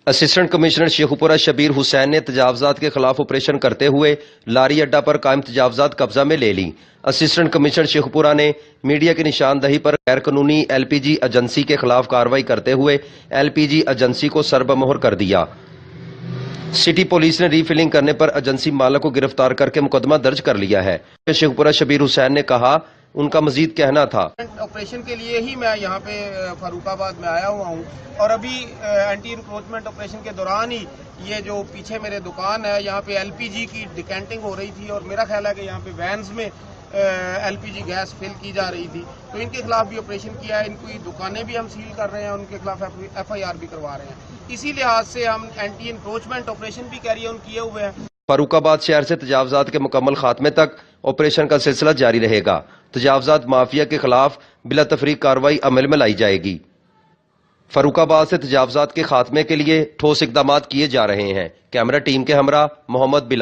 Assistant commissioner Sheikhupura Shabbir حسین نے تجاوزات کے خلاف آپریشن کرتے ہوئے لاری اڈا پر قائم تجاوزات قبضہ میں لے لی۔ اسسٹنٹ کمشنر شیخوپورہ نے میڈیا کی نشاندہی پر غیر قانونی ایل پی جی ایجنسی کے خلاف کارروائی کرتے ہوئے ایل پی جی ایجنسی کو سر بمہر کر دیا۔ سٹی پولیس نے ری فلنگ کرنے پر ایجنسی مالک کو گرفتار کر کے مقدمہ درج کر لیا ہے۔ شیخوپورہ شبیر حسین نے کہا ان کا مزید کہنا تھا۔ آپریشن کے لیے ہی میں یہاں پہ فاروق آباد میں آیا ہوا ہوں اور ابھی اینٹی انکروچمنٹ آپریشن کے دوران ہی یہ جو پیچھے میرے دکان ہے یہاں پہ ایل پی جی کی ڈیکینٹنگ ہو رہی تھی اور میرا خیال ہے کہ یہاں پہ وینز میں ایل پی جی گیس فل کی جا رہی تھی، تو ان کے خلاف بھی آپریشن کیا ہے۔ ان کی دکانیں بھی ہم سیل کر رہے ہیں، ان کے خلاف ایف آئی آر بھی کروا رہے ہیں۔ اسی لحاظ سے ہم اینٹی انکروچمنٹ آپریشن بھی کیری آن کیے ہوئے ہیں۔ فاروق آباد شہر سے تجاوزات کے مکمل خاتمے تک آپریشن کا سلسلہ جاری رہے گا۔ تجاوزات مافیا کے خلاف بلا تفریق کارروائی عمل میں لائی جائے گی۔ فاروق آباد سے تجاوزات کے خاتمے کے لیے ٹھوس اقدامات کیے جا رہے ہیں۔ کیمرہ ٹیم کے ہمراہ محمد بلال۔